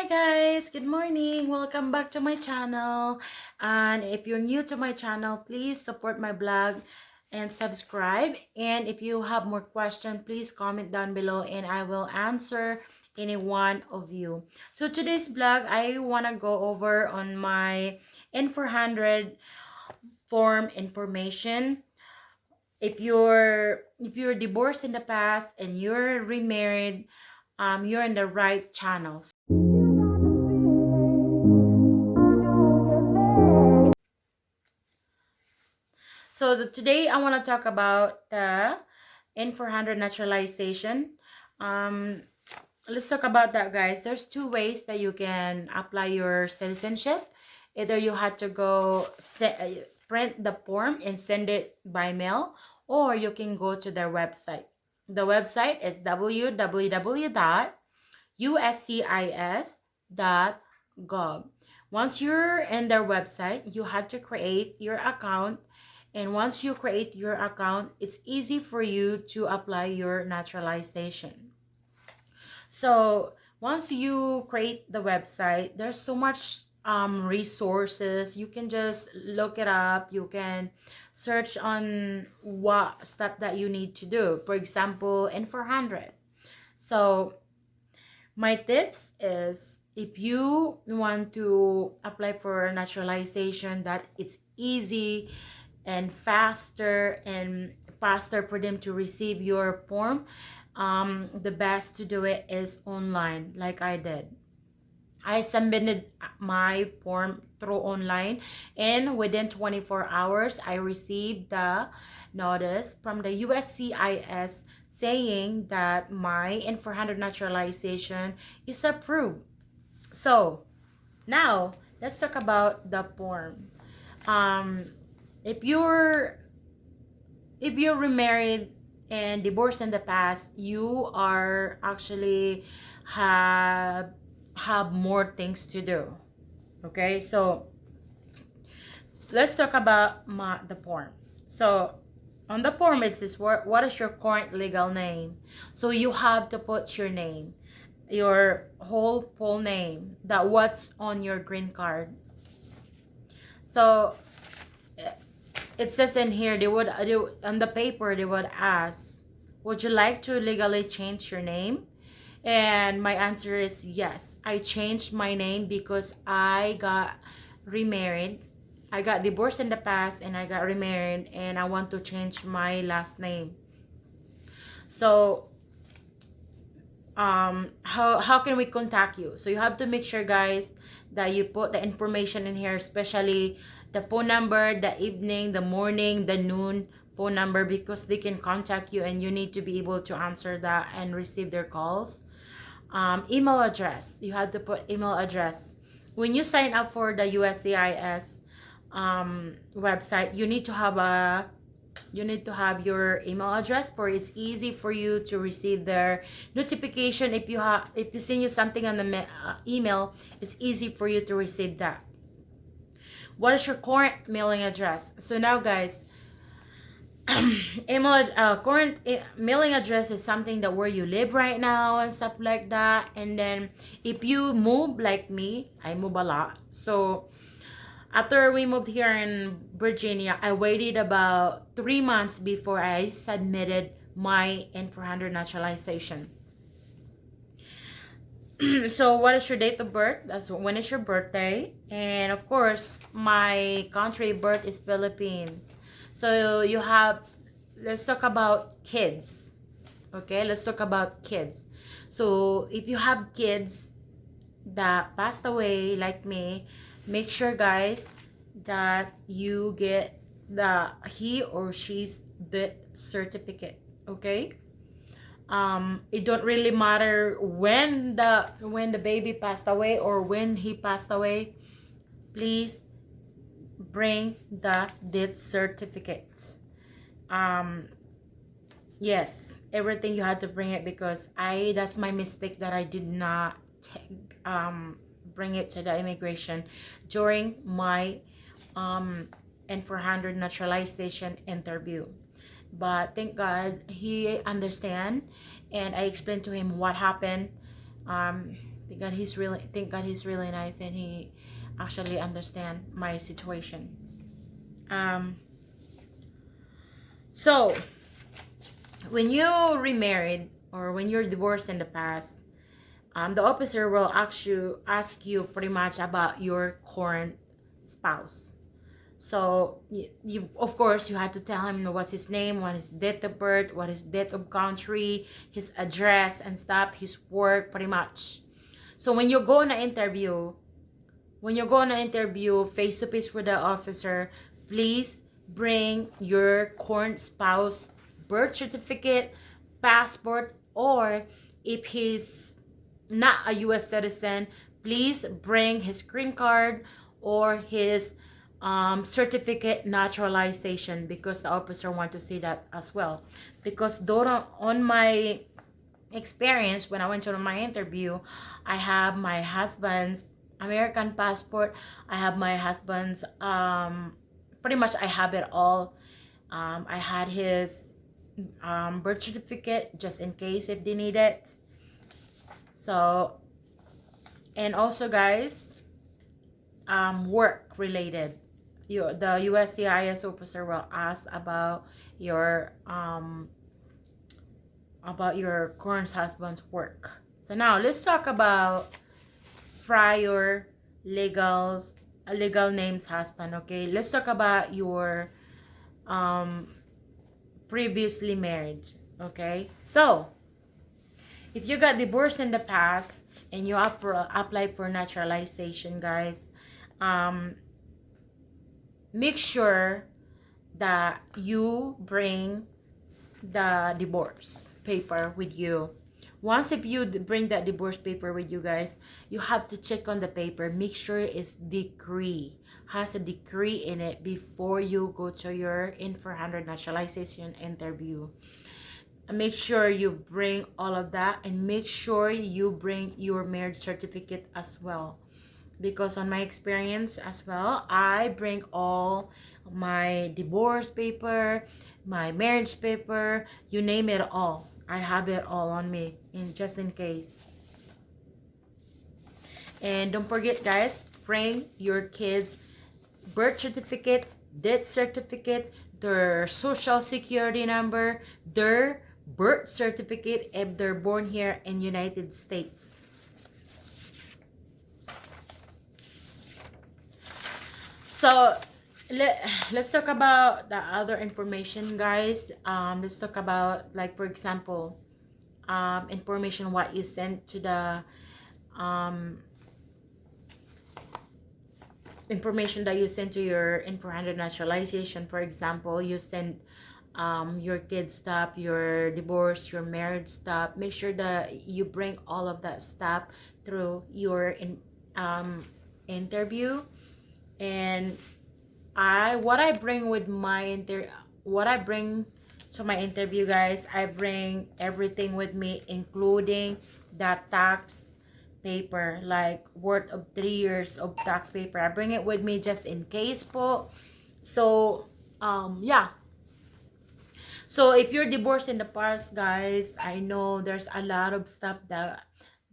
Hi guys, good morning. Welcome back to my channel. And if you're new to my channel, please support my blog and subscribe. And if you have more questions, please comment down below and I will answer any one of you. So today's blog, I want to go over on my N400 form information. If you're divorced in the past and you're remarried, you're in the right channel. So today I want to talk about the N400 naturalization. Um, let's talk about that, guys. There's two ways that you can apply your citizenship. Either you had to go print the form and send it by mail, or you can go to their website. The website is www.uscis.gov. Once you're in their website, you have to create your account. And once you create your account, it's easy for you to apply your naturalization. So once you create the website, there's so much resources. You can just look it up. You can search on what step that you need to do. For example, N400. So my tips is, if you want to apply for naturalization, that it's easy and faster for them to receive your form, the best to do it is online, like I did. I submitted my form through online, and within 24 hours I received the notice from the USCIS saying that my N400 naturalization is approved. So now let's talk about the form. um if you're remarried and divorced in the past, you are actually have more things to do. Okay, so let's talk about the form. So on the form it says, what is your current legal name? So you have to put your name, your whole full name, that what's on your green card. So it says in here, on the paper they would ask, would you like to legally change your name? And my answer is yes. I changed my name because I got remarried. I got divorced in the past and I got remarried, and I want to change my last name. So how can we contact you? So you have to make sure, guys, that you put the information in here, especially the phone number, the evening, the morning, the noon phone number, because they can contact you and you need to be able to answer that and receive their calls. Email address, you have to put email address. When you sign up for the USCIS website, you need to have your email address, for it's easy for you to receive their notification. If they send you something on the email, it's easy for you to receive that. What is your current mailing address? So now, guys, current mailing address is something that where you live right now and stuff like that. And then if you move like me, I move a lot. So after we moved here in Virginia, I waited about 3 months before I submitted my N400 naturalization. So what is your date of birth? That's when is your birthday. And of course, my country of birth is Philippines. So let's talk about kids. Okay, let's talk about kids. So if you have kids that passed away like me, make sure, guys, that you get he or she's birth certificate. Okay, it don't really matter when the baby passed away or when he passed away. Please bring the death certificate. Yes, everything you had to bring it, because that's my mistake, that I did not bring it to the immigration during my N400 naturalization interview. But thank God he understand, and I explained to him what happened, Thank God he's really nice, and he actually understand my situation. Um, so when you remarried or when you're divorced in the past, the officer will ask you pretty much about your current spouse. So you of course you had to tell him what's his name, what his date of birth, what his date of country, his address and stuff, his work, pretty much. So when you go on an interview face to face with the officer, please bring your current spouse birth certificate, passport, or if he's not a US citizen, please bring his green card or his certificate naturalization, because the officer want to see that as well. Because though on my experience, when I went to my interview, I have my husband's American passport, I have my husband's pretty much I have it all. I had his birth certificate just in case if they need it. So, and also guys, work related, the USCIS officer will ask about your current husband's work. So now let's talk about prior legal names husband. Okay, let's talk about your um previously married. Okay, so if you got divorced in the past and you apply for naturalization, guys, make sure that you bring the divorce paper with you. Once if you bring that divorce paper with you, guys, you have to check on the paper, make sure it's has a decree in it before you go to your in-for-100 naturalization interview. Make sure you bring all of that, and make sure you bring your marriage certificate as well, because on my experience as well, I bring all my divorce paper, my marriage paper, you name it all. I have it all on me, just in case. And don't forget, guys, bring your kids' birth certificate, death certificate, their social security number, their birth certificate if they're born here in United States. So let's talk about the other information, guys. Let's talk about, like, for example, information what you sent to the information that you send to your in-for-100 naturalization. For example, you send your kids stuff, your divorce, your marriage stuff. Make sure that you bring all of that stuff through your interview. And what I bring to my interview, guys, I bring everything with me, including the tax paper, like worth of 3 years of tax paper. I bring it with me just in case po. So yeah. So if you're divorced in the past, guys, I know there's a lot of stuff that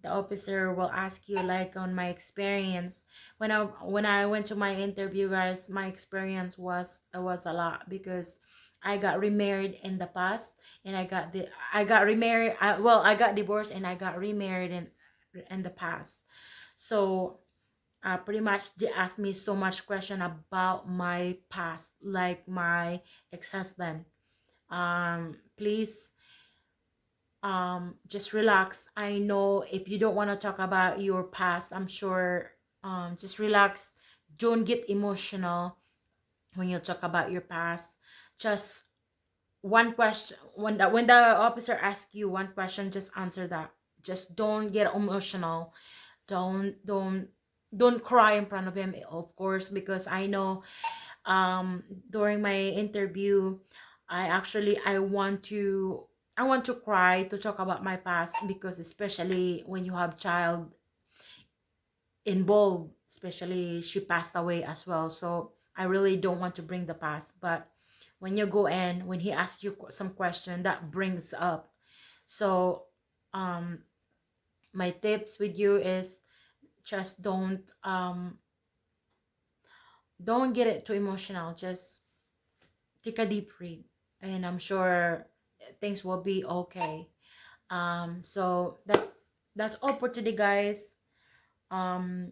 the officer will ask you, like on my experience. When I went to my interview, guys, my experience was a lot, because I got remarried in the past, and I got remarried. I got divorced and I got remarried in the past. So pretty much they asked me so much question about my past, like my ex-husband. Please just relax. I know if you don't want to talk about your past, I'm sure, just relax. Don't get emotional when you talk about your past. Just one question, when the officer asks you one question, just answer that. Just don't get emotional. Don't cry in front of him, of course, because I know during my interview, I want to cry to talk about my past, because especially when you have child involved, especially she passed away as well. So I really don't want to bring the past. But when you go in, when he asks you some question, that brings up. So my tips with you is just don't get it too emotional. Just take a deep breath, and I'm sure things will be okay. So that's all for today, guys. um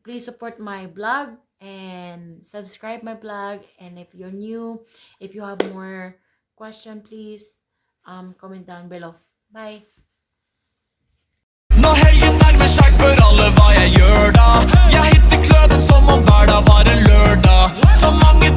Please support my blog and subscribe my blog, and if you're new, if you have more question, please comment down below. Bye. Når helgen nærmer seg, spør alle hva jeg gjør da. Jeg hitter kløben som om hverdag var en lørdag. Så mange